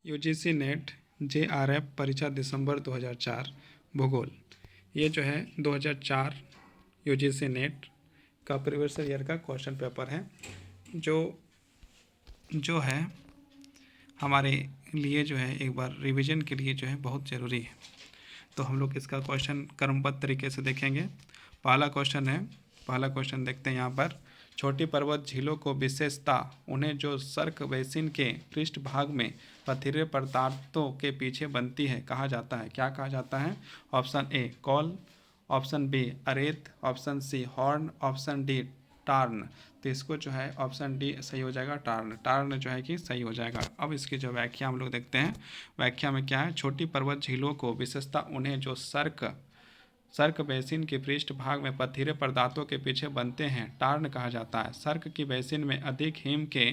UGC net JRF परीक्षा दिसंबर 2004 भूगोल। ये जो है 2004 यूजीसी नेट का प्रीवियस ईयर का क्वेश्चन पेपर है जो है हमारे लिए जो है एक बार रिवीजन के लिए जो है बहुत ज़रूरी है। तो हम लोग इसका क्वेश्चन क्रमबद्ध तरीके से देखेंगे। पहला क्वेश्चन देखते हैं यहाँ पर। छोटी पर्वत झीलों को विशेषता उन्हें जो सर्क बेसिन के पृष्ठ भाग में पथरीले पदार्थों के पीछे बनती है कहा जाता है। क्या कहा जाता है? Option A col, option B arete, option C horn, option D tarn. तो इसको जो है ऑप्शन डी सही हो जाएगा, टार्न जो है कि सही हो जाएगा। अब इसकी जो व्याख्या हम लोग देखते हैं। व्याख्या में क्या है? छोटी पर्वत झीलों को विशेषता उन्हें जो सर्क बेसिन के पृष्ठ भाग में पथरीले पदार्थों के पीछे बनते हैं टार्न कहा जाता है। सर्क की बेसिन में अधिक हिम के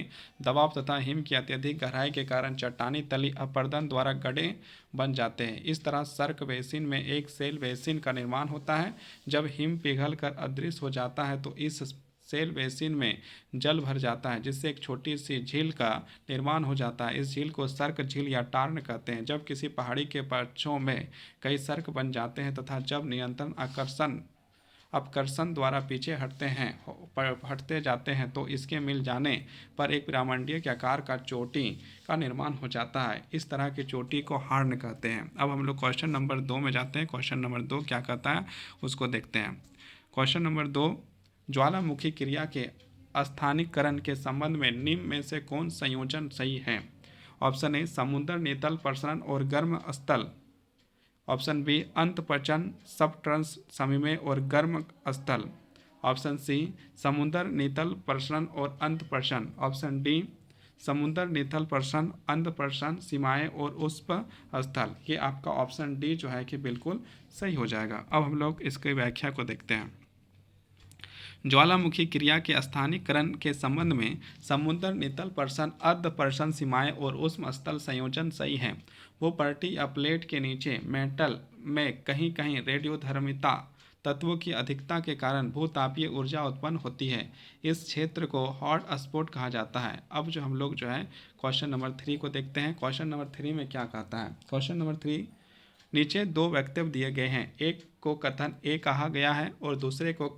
दबाव तथा हिम की अत्यधिक गहराई के कारण चट्टानी तली अपरदन द्वारा गड्ढे बन जाते हैं। इस तरह सर्क बेसिन में एक सेल बेसिन का निर्माण होता है। जब हिम पिघलकर अदृश्य हो जाता है तो इस सेल बेसिन में जल भर जाता है जिससे एक छोटी सी झील का निर्माण हो जाता है। इस झील को सर्क झील या टार्न कहते हैं। जब किसी पहाड़ी के पक्षों में कई सर्क बन जाते हैं तथा जब नियंत्रण अपकर्षण द्वारा पीछे हटते जाते हैं तो इसके मिल जाने पर एक पिरामिडीय के आकार का चोटी का निर्माण हो जाता है। इस तरह की चोटी को हॉर्न कहते हैं। अब हम लोग क्वेश्चन नंबर 2 में जाते हैं। क्वेश्चन नंबर 2 क्या कहता है उसको देखते हैं। क्वेश्चन नंबर 2, ज्वालामुखी क्रिया के स्थानीकरण के संबंध में निम्न में से कौन संयोजन सही है? ऑप्शन ए समुद्र नितल प्रसरण और गर्म स्थल, ऑप्शन बी अंतःपचन सबटर्न्स समीमेय और गर्म स्थल, ऑप्शन सी समुद्र नितल प्रसरण और अंतःपचन, ऑप्शन डी समुद्र नितल प्रसरण अंतःपचन सीमाएं और उष्ण स्थल। ये आपका ऑप्शन डी जो है कि बिल्कुल सही हो जाएगा। अब हम लोग इसकी व्याख्या को देखते हैं। ज्वालामुखी क्रिया के स्थानीकरण के संबंध में समुद्र नितल प्रसरण अर्धप्रसरण सीमाएं और उष्ण स्थल संयोजन सही है। वो पर्टी या प्लेट के नीचे मेटल में कहीं कहीं रेडियोधर्मिता तत्वों की अधिकता के कारण भूतापीय ऊर्जा उत्पन्न होती है। इस क्षेत्र को हॉट स्पॉट कहा जाता है। अब जो हम लोग जो है क्वेश्चन नंबर 3 को देखते हैं। क्वेश्चन नंबर 3 में क्या कहता है? क्वेश्चन नंबर 3, नीचे दो वक्तव्य दिए गए हैं। एक को कथन ए कहा गया है और दूसरे को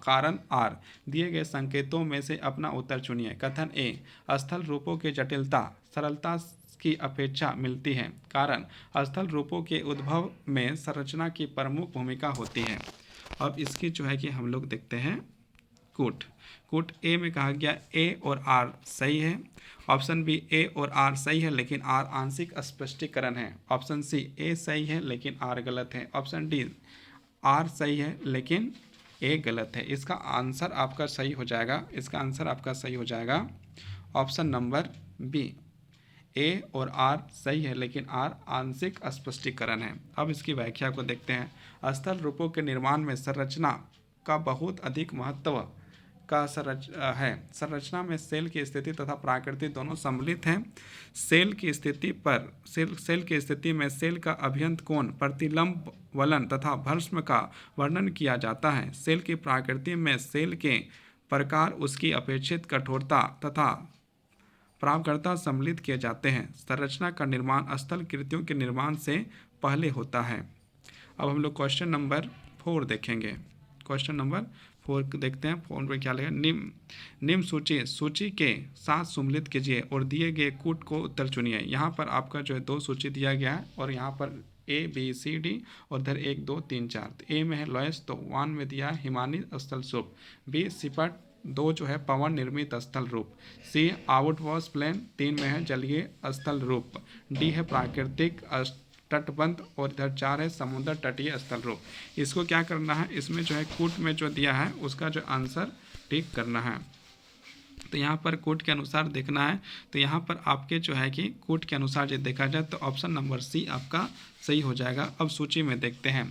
कारण आर। दिए गए संकेतों में से अपना उत्तर चुनिए। कथन ए, स्थल रूपों की जटिलता सरलता की अपेक्षा मिलती है। कारण, स्थल रूपों के उद्भव में संरचना की प्रमुख भूमिका होती है। अब इसकी जो है कि हम लोग देखते हैं कूट ए में कहा गया ए और आर सही है। ऑप्शन बी ए और आर सही है लेकिन आर आंशिक स्पष्टीकरण है। ऑप्शन सी ए सही है लेकिन आर गलत है। ऑप्शन डी आर सही है लेकिन ए गलत है। इसका आंसर आपका सही हो जाएगा ऑप्शन नंबर बी, ए और आर सही है लेकिन आर आंशिक स्पष्टीकरण है। अब इसकी व्याख्या को देखते हैं। स्थल रूपों के निर्माण में संरचना का बहुत अधिक महत्व का संरचना में सेल की स्थिति तथा प्राकृति दोनों सम्मिलित हैं। सेल की स्थिति में सेल का अभियंत कोण, प्रतिलंब वलन तथा भस्म का वर्णन किया जाता है। सेल की प्रकृति में सेल के प्रकार, उसकी अपेक्षित कठोरता तथा प्राप्तकर्ता सम्मिलित किए जाते हैं। संरचना का निर्माण स्थल कृतियों के निर्माण से पहले होता है। अब हम लोग क्वेश्चन नंबर 4 देखेंगे। क्वेश्चन नंबर 4 देखते हैं। 4 पे क्या लगेगा? निम्न सूची के साथ सम्मिलित कीजिए और दिए गए कूट को उत्तर चुनिए। यहाँ पर आपका जो है 2 सूची दिया गया है और यहाँ पर ए बी सी डी और इधर 1 2 3 4। तो ए में है लोएस, तो 1 में दिया है हिमानी स्थल रूप, बी सिपट, 2 जो है पवन निर्मित स्थल रूप, सी आउटवॉश प्लेन, 3 में है जलीय स्थल रूप, डी है प्राकृतिक तटबंध और इधर 4 है समुद्र तटीय स्थल रूप। इसको क्या करना है? इसमें जो है कूट में जो दिया है उसका जो आंसर टिक करना है। तो यहाँ पर कूट के अनुसार देखना है। तो यहाँ पर आपके जो है कि कूट के अनुसार जो देखा जाए तो ऑप्शन नंबर सी आपका सही हो जाएगा। अब सूची में देखते हैं।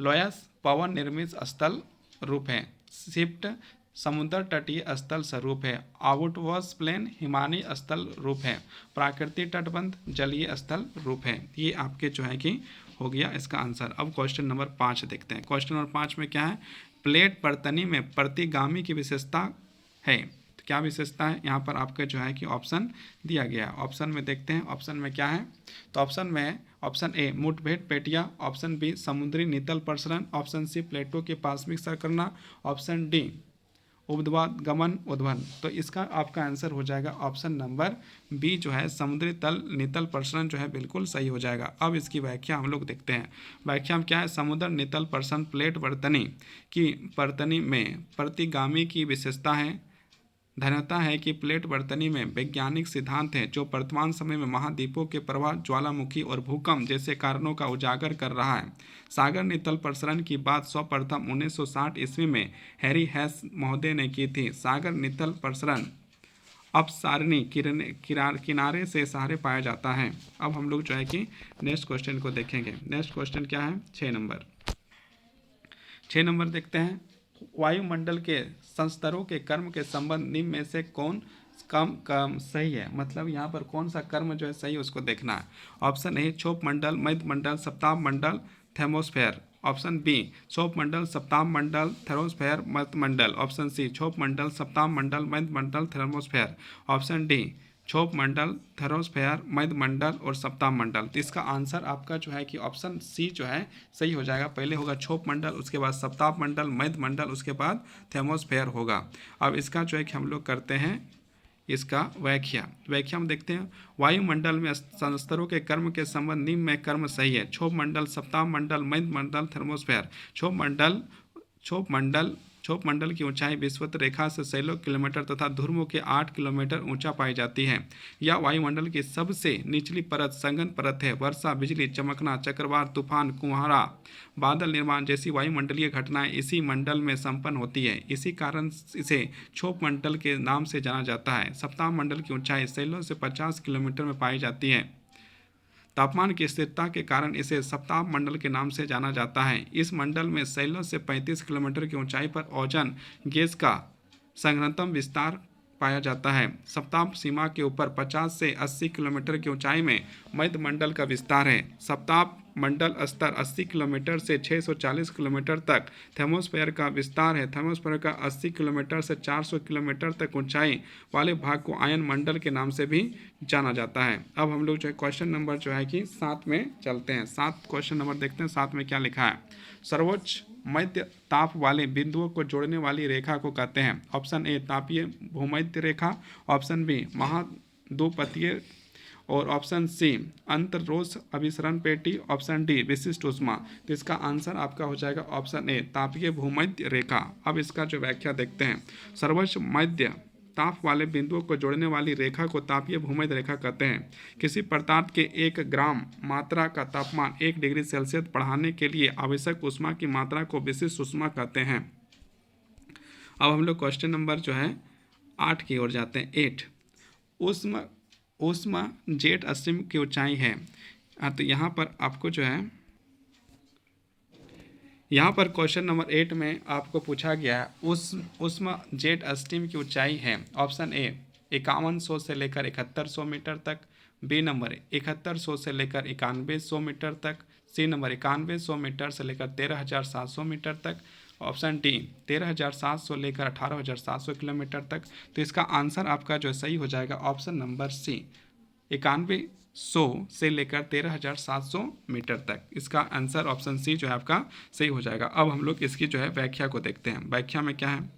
लोयस पवन निर्मित स्थल रूप है, शिफ्ट समुद्र तटीय स्थल स्वरूप है, आउटवॉश प्लेन हिमानी स्थल रूप है, प्राकृतिक तटबंध जलीय स्थल रूप है। ये आपके जो है कि हो गया इसका आंसर। अब क्वेश्चन नंबर 5 देखते हैं। क्वेश्चन नंबर 5 में क्या है? प्लेट परतनी में प्रतिगामी की विशेषता है। तो क्या विशेषता है यहाँ पर आपका जो है कि ऑप्शन दिया गया है। ऑप्शन में देखते हैं ऑप्शन में क्या है। तो ऑप्शन में है ऑप्शन ए मुठभेड़ पेटियाँ, ऑप्शन बी समुद्री नितल प्रसरण, ऑप्शन सी प्लेटो के पार्श्विक सरकना, ऑप्शन डी उद्वाद गमन उद्वन। तो इसका आपका आंसर हो जाएगा ऑप्शन नंबर बी जो है समुद्री तल नितल प्रसरण जो है बिल्कुल सही हो जाएगा। अब इसकी व्याख्या हम लोग देखते हैं। व्याख्या में क्या है, समुद्र नितल प्रसरण प्लेट वर्तनी में प्रतिगामी की विशेषता है। धन्यता है कि प्लेट वर्तनी में वैज्ञानिक सिद्धांत है जो वर्तमान समय में महाद्वीपों के प्रवाह, ज्वालामुखी और भूकंप जैसे कारणों का उजागर कर रहा है। सागर नितल प्रसरण की बात सर्वप्रथम 1960 ईस्वी में हैरी हैस महोदय ने की थी। सागर नितल प्रसरण अपसारणी किनारे से सहारे पाया जाता है। अब हम लोग जो है कि नेक्स्ट क्वेश्चन को देखेंगे। नेक्स्ट क्वेश्चन क्या है, 6 नंबर देखते हैं। वायुमंडल के संस्तरों के कर्म के संबंध निम्न में से कौन कम सही है, मतलब यहाँ पर कौन सा कर्म जो है सही उसको देखना है। ऑप्शन ए क्षोभ मंडल, मध्य मंडल, सप्ताह मंडल, थर्मोस्फेयर। ऑप्शन बी क्षोभ मंडल, सप्ताह मंडल, थर्मोस्फेयर, मध्य मंडल। ऑप्शन सी क्षोभ मंडल, सप्ताह मंडल, मध्य मंडल, थर्मोस्फेयर। ऑप्शन डी क्षोभ मंडल, थर्मोस्फेयर, मध्य मंडल और सप्ताह मंडल। तो इसका आंसर आपका जो है कि ऑप्शन सी जो है सही हो जाएगा। पहले होगा क्षोभ मंडल, उसके बाद सप्ताह मंडल, मध्य मंडल, उसके बाद थर्मोस्फेयर होगा। अब इसका जो है कि हम लोग करते हैं इसका व्याख्या में देखते हैं। वायुमंडल में संस्तरों के कर्म के संबंध निम्न में कर्म सही है। क्षोभ मंडल, सप्ताह मंडल, मध्य मंडल, थर्मोस्फेयर। क्षोभ मंडल की ऊंचाई विषुवत रेखा से 16 किलोमीटर तथा ध्रुवों के 8 किलोमीटर ऊंचा पाई जाती है। यह वायुमंडल की सबसे निचली परत संघन परत है। वर्षा, बिजली चमकना, चक्रवात, तूफान, कुहाड़ा, बादल निर्माण जैसी वायुमंडलीय घटनाएं इसी मंडल में संपन्न होती है। इसी कारण इसे क्षोभ मंडल के नाम से जाना जाता है। सप्ताह मंडल की ऊंचाई 16 से 50 किलोमीटर में पाई जाती है। तापमान की स्थिरता के कारण इसे सप्ताह मंडल के नाम से जाना जाता है। इस मंडल में 16 से 35 किलोमीटर की ऊंचाई पर ओजोन गैस का संघनतम विस्तार पाया जाता है। सप्ताह सीमा के ऊपर 50 से 80 किलोमीटर की ऊंचाई में मध्य मंडल का विस्तार है। सप्ताह मंडल स्तर 80 किलोमीटर से 640 किलोमीटर तक। थर्मोस्फेयर का विस्तार है। थर्मोस्फेयर का 80 किलोमीटर से 400 किलोमीटर तक ऊंचाई वाले भाग को आयन मंडल के नाम से भी जाना जाता है। अब हम लोग जो है क्वेश्चन नंबर जो है कि 7 में चलते हैं। 7 क्वेश्चन नंबर देखते हैं। 7 में क्या लिखा है, सर्वोच्च मध्य ताप वाले बिंदुओं को जोड़ने वाली रेखा को कहते हैं। ऑप्शन ए तापीय भूमध्य रेखा, ऑप्शन बी महाद्वीपीय और ऑप्शन सी अंतर्रोस अभिसरण पेटी, ऑप्शन डी विशिष्ट ऊष्मा। तो इसका आंसर आपका हो जाएगा ऑप्शन ए तापीय भूमध्य रेखा। अब इसका जो व्याख्या देखते हैं। सर्वोच्च मध्य ताप वाले बिंदुओं को जोड़ने वाली रेखा को तापीय भूमध्य रेखा कहते हैं। किसी पदार्थ के 1 ग्राम मात्रा का तापमान 1 डिग्री सेल्सियस बढ़ाने के लिए आवश्यक ऊष्मा की मात्रा को विशिष्ट ऊष्मा कहते हैं। अब हम लोग क्वेश्चन नंबर जो है 8 की ओर जाते हैं। 8 ऊष्मा जेट स्ट्रीम की ऊंचाई है। तो यहाँ पर आपको जो है यहाँ पर क्वेश्चन नंबर 8 में आपको पूछा गया है ऊष्मा जेट स्ट्रीम की ऊंचाई है। ऑप्शन ए 5100 से लेकर 7100 मीटर तक, बी नंबर 7100 से लेकर 9100 मीटर तक, सी नंबर 9100 मीटर से लेकर 13700 मीटर तक, ऑप्शन डी 13700 लेकर 18700 किलोमीटर तक। तो इसका आंसर आपका जो सही हो जाएगा ऑप्शन नंबर सी 9100 से लेकर 13700 मीटर तक। इसका आंसर ऑप्शन सी जो है आपका सही हो जाएगा। अब हम लोग इसकी जो है व्याख्या को देखते हैं। व्याख्या में क्या है,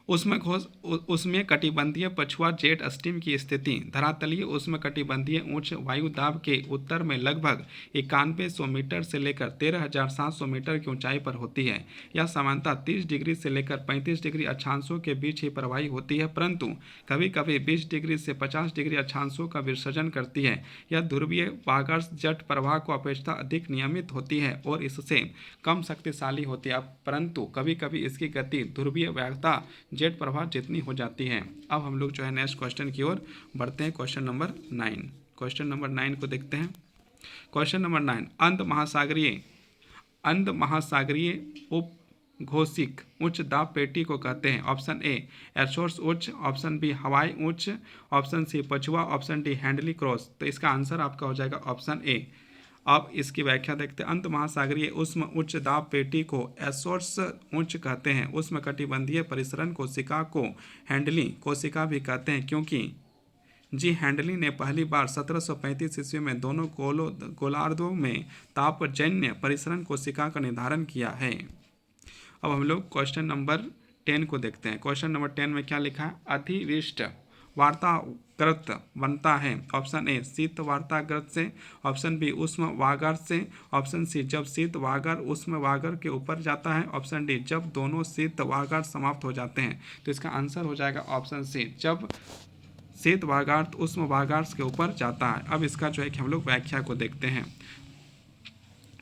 उष्मीय कटिबंधीय पछुआ जेट स्ट्रीम की स्थिति धरातलीय उष्ण कटिबंधीय उच्च वायु दाब के उत्तर में लगभग 9100 मीटर से लेकर 13700 मीटर की ऊंचाई पर होती है। यह सामान्यतः 30 डिग्री से लेकर 35 डिग्री अक्षांशों के बीच ही प्रवाही होती है, परंतु कभी कभी 20 डिग्री से 50 डिग्री अक्षांशों का विसर्जन करती है। यह ध्रुवीय वागर्स जेट प्रवाह को अपेक्षा अधिक नियमित होती है और इससे कम शक्तिशाली होती है, परंतु कभी कभी इसकी गति ध्रुवीय वागता जेट प्रवाह जितनी हो जाती है। अब हम लोग जो है नेक्स्ट क्वेश्चन की ओर बढ़ते हैं। Question number 9। क्वेश्चन नंबर 9 को देखते हैं। क्वेश्चन नंबर 9 अंध महासागरीय उपघोषिक उच्च दाब पेटी को कहते हैं। ऑप्शन ए एयरसोर्स उच्च, ऑप्शन बी हवाई उच्च, ऑप्शन सी पछुआ, ऑप्शन डी हैंडली क्रॉस। तो इसका आंसर आपका हो जाएगा ऑप्शन ए अब इसकी व्याख्या देखते हैं। अंत महासागरीय उष्म उच्च दाब पेटी को एसोर्स उच्च कहते हैं। उष्म कटिबंधीय परिसरण कोशिका को हैंडली कोशिका भी कहते हैं, क्योंकि जी हैंडली ने पहली बार 1735 ईस्वी में दोनों गोलार्धों में तापजन्य परिसरण कोशिका का निर्धारण किया है। अब हम लोग क्वेश्चन नंबर 10 को देखते हैं। क्वेश्चन नंबर 10 में क्या लिखा है? अधिविष्ट वार्ताकृत बनता है। ऑप्शन ए शीत वार्ताकृत से, ऑप्शन बी उष्म वागर से, ऑप्शन सी जब शीत वागर उष्म वागर के ऊपर जाता है, ऑप्शन डी जब दोनों शीत वागर समाप्त हो जाते हैं। तो इसका आंसर हो जाएगा ऑप्शन सी, जब शीत वागार्थ उष्म वागार्थ के ऊपर जाता है। अब इसका जो है कि हम लोग व्याख्या को देखते हैं।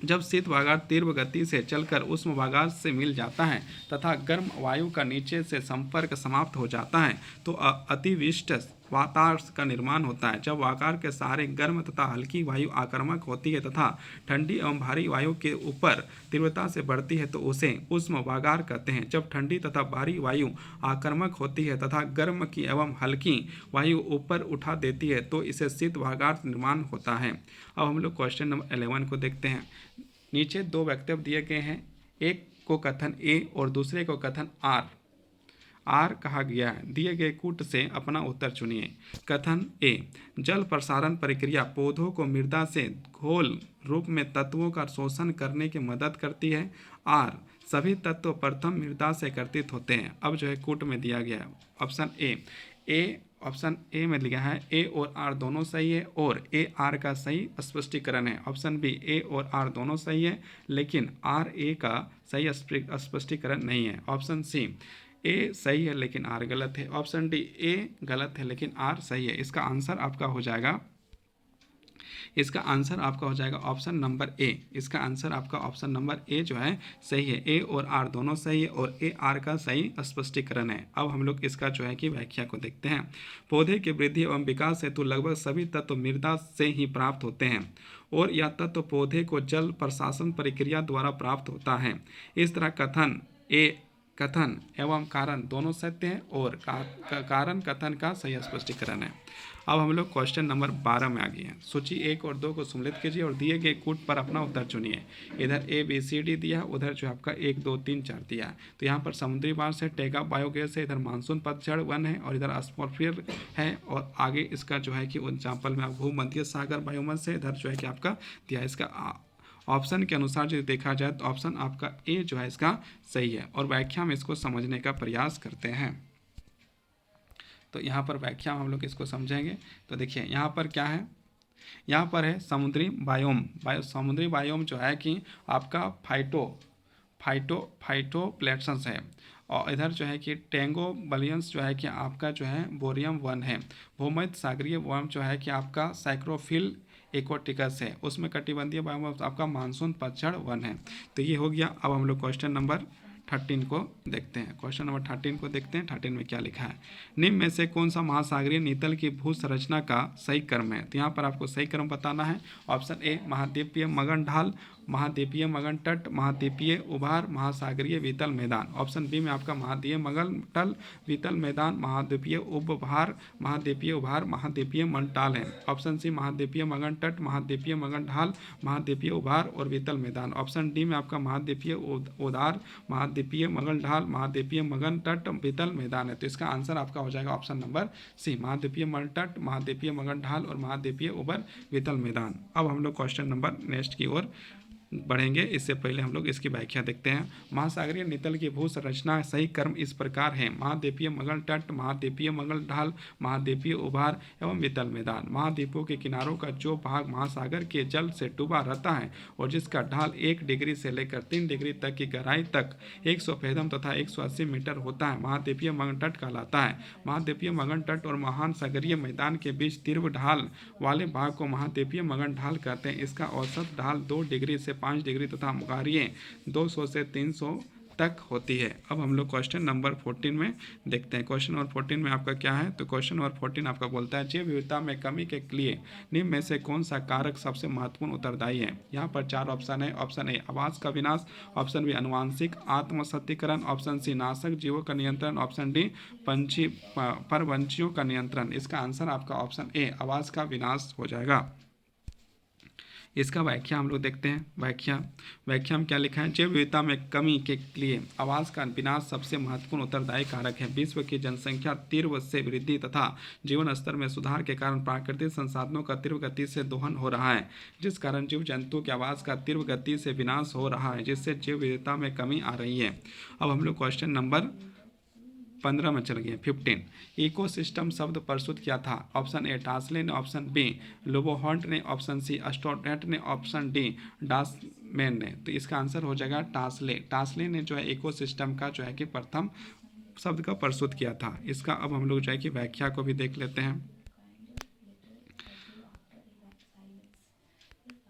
जब शीत वागार्थ तीव्र गति से चलकर उष्म वागार्थ से मिल जाता है तथा गर्म वायु का नीचे से संपर्क समाप्त हो जाता है तो अतिविष्ट वातावरण का निर्माण होता है। जब वाकार के सहारे गर्म तथा हल्की वायु आक्रामक होती है तथा ठंडी एवं भारी वायु के ऊपर तीव्रता से बढ़ती है तो उसे उष्म वागार कहते हैं। जब ठंडी तथा भारी वायु आक्रामक होती है तथा गर्म की एवं हल्की वायु ऊपर उठा देती है तो इसे शीत वागार निर्माण होता है। अब हम लोग क्वेश्चन नंबर 11 को देखते हैं। नीचे दो वक्तव्य दिए गए हैं, एक को कथन ए और दूसरे को कथन आर कहा गया है। दिए गए कूट से अपना उत्तर चुनिए। कथन ए, जल प्रसारण प्रक्रिया पौधों को मृदा से घोल रूप में तत्वों का शोषण करने की मदद करती है। आर, सभी तत्व प्रथम मृदा से कर्तित होते हैं। अब जो है कूट में दिया गया है ऑप्शन ए ऑप्शन ए में लिखा है ए और आर दोनों सही है और ए आर का सही स्पष्टीकरण है। ऑप्शन बी ए और आर दोनों सही है लेकिन आर ए का सही स्पष्टीकरण नहीं है। ऑप्शन सी, ए सही है लेकिन आर गलत है। ऑप्शन डी, ए गलत है लेकिन आर सही है। इसका आंसर आपका हो जाएगा ऑप्शन नंबर ए। इसका आंसर आपका ऑप्शन नंबर ए जो है सही है। ए और आर दोनों सही है और ए आर का सही स्पष्टीकरण है। अब हम लोग इसका जो है कि व्याख्या को देखते हैं। पौधे की वृद्धि एवं विकास हेतु लगभग सभी तत्व मृदा से ही प्राप्त होते हैं और यह तत्व पौधे को जल प्रशासन प्रक्रिया द्वारा प्राप्त होता है। इस तरह कथन एवं कारण दोनों सत्य हैं और कारण कथन का सही स्पष्टीकरण है। अब हम लोग क्वेश्चन नंबर 12 में आ गए हैं। सूची 1 और 2 को सम्मिलित कीजिए और दिए गए कूट पर अपना उत्तर चुनिए। इधर ए बी सी डी दिया, उधर जो आपका 1 2 3 4 दिया है। तो यहाँ पर समुद्री बांस है, टेगा बायोगैस है, इधर मानसून पतझड़ वन है और इधर एटमॉस्फेयर है और आगे इसका जो है कि एग्जाम्पल में भूमध्य सागर बायोमस है। इधर जो है कि आपका दिया इसका ऑप्शन के अनुसार जो देखा जाए तो ऑप्शन आपका ए जो है इसका सही है। और व्याख्या में इसको समझने का प्रयास करते हैं। तो यहाँ पर व्याख्या हम लोग इसको समझेंगे। तो देखिए यहाँ पर क्या है, यहाँ पर है समुद्री बायोम। समुद्री बायोम जो है कि आपका फाइटोप्लैंक्टन्स है और इधर जो है कि टेंगो बलियंस जो है कि आपका जो है बोरियम वन है। भूमध्य सागरीय वर्म जो है कि आपका साइक्रोफिल एक्वाटिकस है। उसमें कटिबंधीय बायोम आपका मानसून पतझड़ वन है। तो ये हो गया। अब हम लोग क्वेश्चन नंबर 13 को देखते हैं। क्वेश्चन नंबर 13 को देखते हैं। 13 में क्या लिखा है? निम्न में से कौन सा महासागरीय नीतल की भू संरचना का सही क्रम है? तो यहाँ पर आपको सही क्रम बताना है। ऑप्शन ए महाद्वीपीय मगन ढाल, महाद्वीपीय मगन तट, महाद्वीपीय उभार, महासागरीय वितल मैदान। ऑप्शन बी में आपका महाद्वीपीय मगन तल, वितल मैदान, महाद्वीपीय उपभार, महाद्वीपीय उभार, महाद्वीपीय मंटाल है। ऑप्शन सी महाद्वीपीय मगन तट, महाद्वीपीय मगन ढाल, महाद्वीपीय उभार और वितल मैदान। ऑप्शन डी में आपका महाद्वीपीय उदार, महाद्वीपीय मगन ढाल, महाद्वीपीय मगन तट, वितल मैदान है। तो इसका आंसर आपका हो जाएगा ऑप्शन नंबर सी, महाद्वीपीय मगन तट, महाद्वीपीय मगन ढाल और महाद्वीपीय उभर वितल मैदान। अब हम लोग क्वेश्चन नंबर नेक्स्ट की ओर बढ़ेंगे। इससे पहले हम लोग इसकी व्याख्या देखते हैं। महासागरीय नितल की भू संरचना सही क्रम इस प्रकार है: महाद्वीपीय मगल तट, महाद्वीपीय मगल ढाल, महाद्वीपीय उभार एवं वितल मैदान। महाद्वीपों के किनारों का जो भाग महासागर के जल से डूबा रहता है और जिसका ढाल 1 डिग्री से लेकर 3 डिग्री तक की गहराई तक 100 फेदम तथा 180 मीटर होता है, महाद्वीपीय मगन तट कहलाता है। महाद्वीपीय मगन तट और महासागरीय मैदान के बीच तीव्र ढाल वाले भाग को महाद्वीपीय मगन ढाल कहते हैं। इसका औसत ढाल 2 डिग्री से 5 डिग्री तथा मुगारियाँ 200 से 300 तक होती है। अब हम लोग क्वेश्चन नंबर 14 में देखते हैं। क्वेश्चन नंबर 14 में आपका क्या है? तो क्वेश्चन नंबर 14 आपका बोलता है जैव विविधता में कमी के लिए निम्न में से कौन सा कारक सबसे महत्वपूर्ण उत्तरदायी है? यहाँ पर 4 ऑप्शन है। ऑप्शन ए आवास का विनाश, ऑप्शन बी अनुवांशिक आत्मसत्तीकरण, ऑप्शन सी नाशक जीवों का नियंत्रण, ऑप्शन डी परवंशियों का नियंत्रण। इसका आंसर आपका ऑप्शन ए आवास का विनाश हो जाएगा। इसका व्याख्या हम लोग देखते हैं। व्याख्या में क्या लिखा है, जैव विविधता में कमी के लिए आवास का विनाश सबसे महत्वपूर्ण उत्तरदायी कारक है। विश्व की जनसंख्या तीव्र से वृद्धि तथा जीवन स्तर में सुधार के कारण प्राकृतिक संसाधनों का तीव्र गति से दोहन हो रहा है, जिस कारण जीव जंतु के आवास का तीव्र गति से विनाश हो रहा है, जिससे जैव विविधता में कमी आ रही है। अब हम लोग क्वेश्चन नंबर 15 में चल गए। 15, इकोसिस्टम शब्द प्रस्तुत किया था। ऑप्शन ए टास्ले ने, ऑप्शन बी लोबोहॉन्ट ने, ऑप्शन सी स्टोडेट ने, ऑप्शन डी डासमैन ने। तो इसका आंसर हो जाएगा टास्ले। टास्ले ने जो है इकोसिस्टम का जो है कि प्रथम शब्द का प्रस्तुत किया था। इसका अब हम लोग जो है कि व्याख्या को भी देख लेते हैं,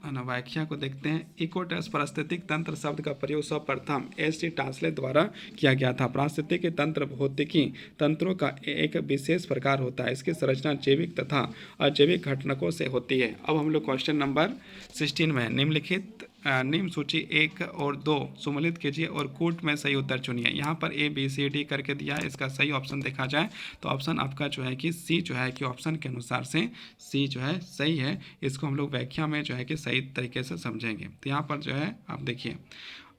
व्याख्या को देखते हैं। इकोटस पारिस्थितिक तंत्र शब्द का प्रयोग सर्वप्रथम एस टी टास्ले द्वारा किया गया था। पारिस्थितिक तंत्र भौतिकी तंत्रों का एक विशेष प्रकार होता है। इसकी संरचना जैविक तथा अजैविक घटकों से होती है। अब हम लोग क्वेश्चन नंबर 16 में निम्नलिखित निम्न सूची 1 और 2 सम्मिलित कीजिए और कूट में सही उत्तर चुनिए। यहाँ पर ए बी सी डी करके दिया है। इसका सही ऑप्शन देखा जाए तो ऑप्शन आपका जो है कि सी जो है कि ऑप्शन के अनुसार से सी जो है सही है। इसको हम लोग व्याख्या में जो है कि सही तरीके से समझेंगे। तो यहाँ पर जो है आप देखिए,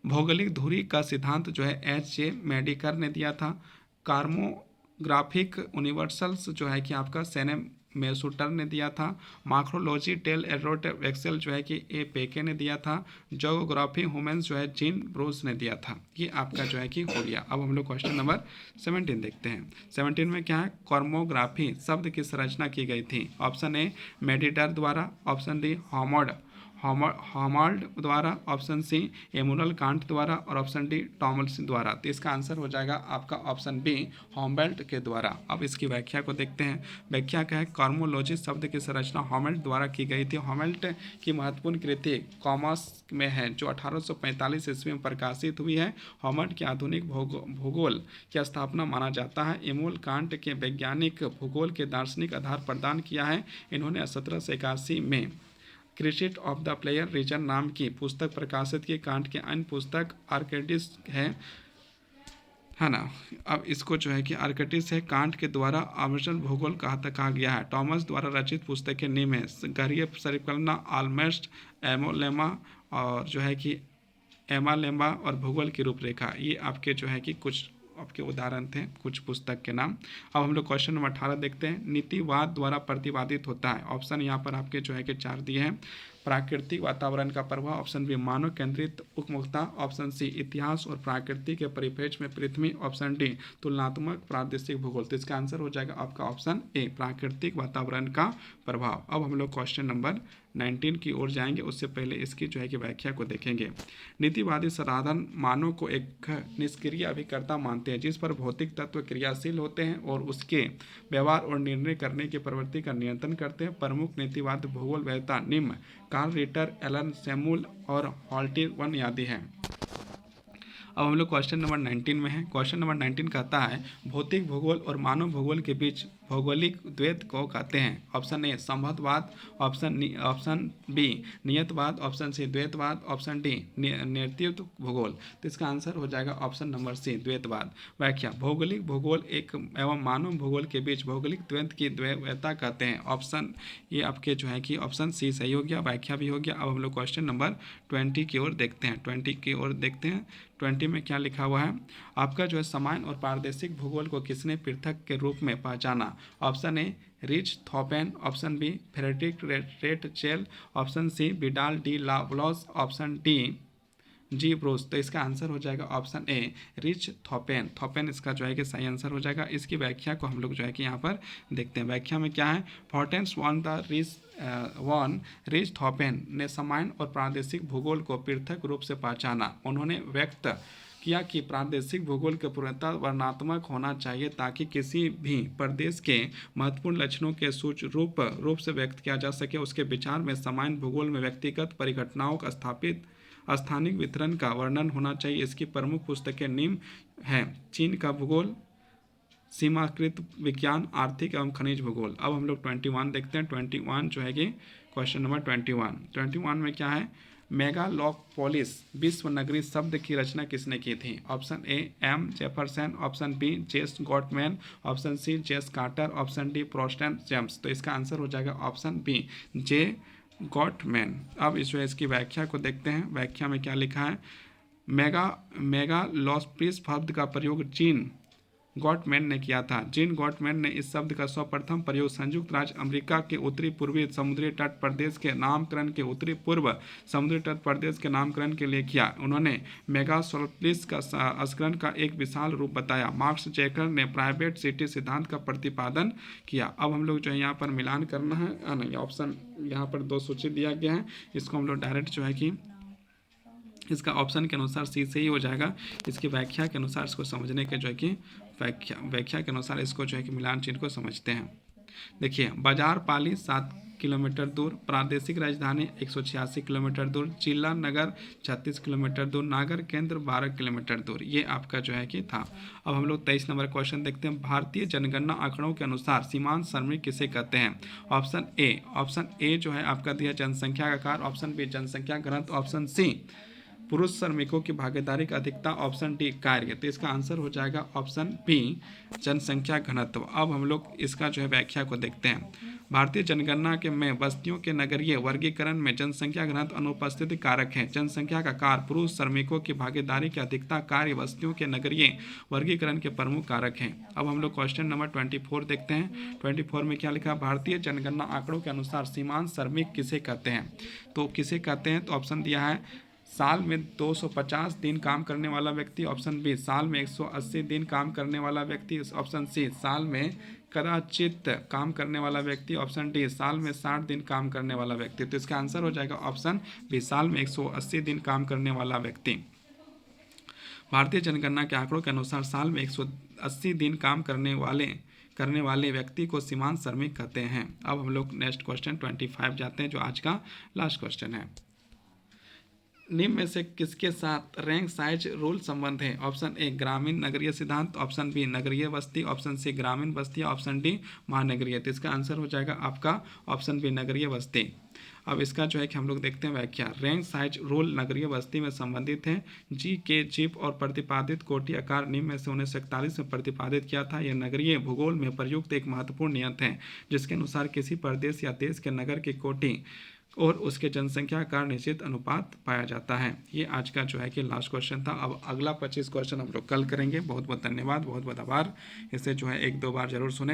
भौगोलिक दूरी का सिद्धांत जो है एच जे मेडिकर ने दिया था। कार्मोग्राफिक यूनिवर्सल्स जो है कि आपका सेनेम मेसूटर ने दिया था। मार्क्रोलॉजी टेल एरोट एक्सेल जो है कि ए पेके ने दिया था। जोग्राफी ह्यूमन्स जो है जीन ब्रूस ने दिया था। ये आपका जो है कि हो गया। अब हम लोग क्वेश्चन नंबर 17 देखते हैं। 17 में क्या है, कॉर्मोग्राफी शब्द की संरचना की गई थी। ऑप्शन ए मेडिटर द्वारा, ऑप्शन डी हॉमाल्ड द्वारा, ऑप्शन सी एमुनल कांट द्वारा और ऑप्शन डी टॉमस द्वारा। तो इसका आंसर हो जाएगा आपका ऑप्शन बी हॉमबेल्ट के द्वारा। अब इसकी व्याख्या को देखते हैं। व्याख्या क्या है, कॉर्मोलॉजी शब्द की संरचना हॉमेल्ट द्वारा की गई थी। हॉमेल्ट की महत्वपूर्ण कृति कॉमर्स में है जो 1845 ईस्वी में प्रकाशित हुई है। हॉमेल्ट के आधुनिक भूगोल की स्थापना माना जाता है। इमुल कांट के वैज्ञानिक भूगोल के दार्शनिक आधार प्रदान किया है। इन्होंने 1781 में creation of the player region नाम की पुस्तक प्रकाशित की। कांट की अन्य पुस्तक आर्केटिस है ना। अब इसको जो है कि आर्केटिस है, कांट के द्वारा आवर्जन भूगोल कहा गया है। टॉमस द्वारा रचित पुस्तकें निम्न है, गरीय परिकल्पना, आलमेस्ट, एमोलेमा और जो है कि एमालेम्बा और भूगोल की रूपरेखा। ये आपके जो है कि कुछ आपके उदाहरण थे, कुछ पुस्तक के नाम। अब हम लोग क्वेश्चन नंबर 18 देखते हैं। नीतिवाद द्वारा प्रतिपादित होता है। ऑप्शन यहाँ पर आपके जो है कि 4 दिए हैं। प्राकृतिक वातावरण का प्रभाव, ऑप्शन बी मानव केंद्रित उन्मुखता, ऑप्शन सी इतिहास और प्रकृति के परिप्रेक्ष्य में पृथ्वी, ऑप्शन डी तुलनात्मक प्रादेशिक भूगोल। तो इसका आंसर हो जाएगा आपका ऑप्शन ए प्राकृतिक वातावरण का प्रभाव। अब हम लोग क्वेश्चन नंबर 19 की ओर जाएंगे। उससे पहले इसकी जो है कि व्याख्या को देखेंगे। नीतिवादी साधारण मानव को एक निष्क्रिय अभिकर्ता मानते हैं जिस पर भौतिक तत्व क्रियाशील होते हैं और उसके व्यवहार और निर्णय करने की प्रवृत्ति का नियंत्रण करते हैं। प्रमुख नीतिवाद भूगोल वेत्ता निम्न कार्ल रिटर, एलन सैमुअल और हॉल्टी वन आदि हैं। अब हम लोग क्वेश्चन नंबर 19 में हैं। क्वेश्चन नंबर 19 कहता है भौतिक भूगोल और मानव भूगोल के बीच भौगोलिक द्वैत को कहते हैं। ऑप्शन ए संभववाद, ऑप्शन बी नियतवाद, ऑप्शन सी द्वैतवाद, ऑप्शन डी नेतृत्व भूगोल। तो इसका आंसर हो जाएगा ऑप्शन नंबर सी द्वैतवाद। व्याख्या, भौगोलिक भूगोल एक एवं मानव भूगोल के बीच भौगोलिक द्वैत की द्वैतता कहते हैं। ऑप्शन ये आपके जो है कि ऑप्शन सी सही हो गया, व्याख्या भी हो गया। अब हम लोग क्वेश्चन नंबर 20 की ओर देखते हैं। 20 की ओर देखते हैं। 20 में क्या लिखा हुआ है, आपका जो है सामान्य और प्रादेशिक भूगोल को किसने पृथक के रूप में पहचाना। Option A Richthofen, option B Friedrich Ratzel, option C Vidal de la Blache, option D Jean Brunhes. तो इसका आंसर हो जाएगा ऑप्शन ए रिच थॉपेन। थॉपेन इसका जो है कि सही आंसर हो जाएगा। इसकी व्याख्या को हम लोग जो है कि यहाँ पर देखते हैं। व्याख्या में क्या है, फॉर्टेंस रिच थॉपेन ने सामान्य और प्रादेशिक भूगोल को पृथक रूप से पहचाना। उन्होंने व्यक्त किया कि प्रादेशिक भूगोल के पूर्णतः वर्णनात्मक होना चाहिए ताकि किसी भी प्रदेश के महत्वपूर्ण लक्षणों के सूचरूप रूप से व्यक्त किया जा सके। उसके विचार में सामान्य भूगोल में व्यक्तिगत परिघटनाओं का स्थानिक वितरण का वर्णन होना चाहिए। इसकी प्रमुख पुस्तकें निम्न हैं, चीन का भूगोल, सीमाकृत विज्ञान, आर्थिक एवं खनिज भूगोल। अब हम लोग 21 देखते हैं। 21 जो है कि क्वेश्चन नंबर 21 में क्या है, मेगालोपोलिस विश्व नगरी शब्द की रचना किसने की थी। Option A M Jefferson, option B Jess Gottman, option C Jess Carter, option D Protestant James. तो इसका आंसर हो जाएगा ऑप्शन बी जे गॉटमैन। अब इस जो है इसकी व्याख्या को देखते हैं। व्याख्या में क्या लिखा है। मेगा मेगालोस्प्रिस शब्द का प्रयोग जीन गॉटमैन ने किया था। जीन गॉटमैन ने इस शब्द का सर्वप्रथम प्रयोग संयुक्त राज्य अमेरिका के उत्तरी पूर्वी समुद्री तट प्रदेश के नामकरण के उत्तरी पूर्व समुद्री तट प्रदेश के नामकरण के लिए किया। उन्होंने मेगालोस्प्रिस का संस्करण का एक विशाल रूप बताया। मार्क्स जैकर ने प्राइवेट सिटी सिद्धांत का प्रतिपादन किया। अब हम लोग जो है यहाँ पर मिलान करना है, नहीं ऑप्शन यहाँ पर दो सूची दिया गया है, इसको हम लोग डायरेक्ट जो है कि इसका ऑप्शन के अनुसार सी से ही हो जाएगा। इसकी व्याख्या के अनुसार इसको समझने के जो है कि व्याख्या के अनुसार इसको जो है कि मिलान चिन्ह को समझते हैं। देखिए, बाजार पाली 7 किलोमीटर दूर, प्रादेशिक राजधानी 186 किलोमीटर दूर, जिला नगर 36 किलोमीटर दूर, नागर केंद्र 12 किलोमीटर दूर। ये आपका जो है कि था। अब हम लोग 23 नंबर क्वेश्चन देखते हैं। भारतीय जनगणना आंकड़ों के अनुसार सीमांत श्रमिक किसे कहते हैं। ऑप्शन ए जो है आपका दिया जनसंख्या का आकार, ऑप्शन बी जनसंख्या घनत्व, ऑप्शन सी पुरुष श्रमिकों की भागीदारी की अधिकता, ऑप्शन डी कार्य। तो इसका आंसर हो जाएगा ऑप्शन बी जनसंख्या घनत्व। अब हम लोग इसका जो है व्याख्या को देखते हैं। भारतीय जनगणना के में बस्तियों के नगरीय वर्गीकरण में जनसंख्या घनत्व अनुपस्थिति कारक है। जनसंख्या का कार पुरुष श्रमिकों की भागीदारी की अधिकता कार्य बस्तियों के नगरीय वर्गीकरण के प्रमुख कारक हैं। अब हम लोग क्वेश्चन नंबर 24 देखते हैं। 24 में क्या लिखा। भारतीय जनगणना आंकड़ों के अनुसार सीमांत श्रमिक किसे कहते हैं। तो किसे कहते हैं, तो ऑप्शन दिया है साल में 250 दिन काम करने वाला व्यक्ति, ऑप्शन बी साल में 180 दिन काम करने वाला व्यक्ति, ऑप्शन सी साल में कदाचित काम करने वाला व्यक्ति, ऑप्शन डी साल में 60 दिन काम करने वाला व्यक्ति। तो इसका आंसर हो जाएगा ऑप्शन बी साल में 180 दिन काम करने वाला व्यक्ति। भारतीय जनगणना के आंकड़ों के अनुसार साल में 180 दिन काम करने वाले व्यक्ति को सीमांत श्रमिक कहते हैं। अब हम लोग नेक्स्ट क्वेश्चन 25 जाते हैं, जो आज का लास्ट क्वेश्चन है। निम्न में से किसके साथ रैंक साइज रूल संबंध है। ऑप्शन ए ग्रामीण नगरीय सिद्धांत, ऑप्शन बी नगरीय बस्ती, ऑप्शन सी ग्रामीण बस्ती, ऑप्शन डी महानगरीय। तो इसका आंसर हो जाएगा आपका ऑप्शन बी नगरीय बस्ती। अब इसका जो है कि हम लोग देखते हैं व्याख्या। रैंक साइज रूल नगरीय बस्ती में संबंधित है। जी के जीप और प्रतिपादित कोटि आकार निम्न में से 1941 में प्रतिपादित किया था। यह नगरीय भूगोल में प्रयुक्त एक महत्वपूर्ण नियम है, जिसके अनुसार किसी प्रदेश या देश के नगर की कोटि और उसके जनसंख्या का निश्चित अनुपात पाया जाता है। ये आज का जो है कि लास्ट क्वेश्चन था। अब अगला 25 क्वेश्चन हम लोग कल करेंगे। बहुत बहुत धन्यवाद, बहुत बहुत आभार। इसे जो है 1-2 बार जरूर सुने।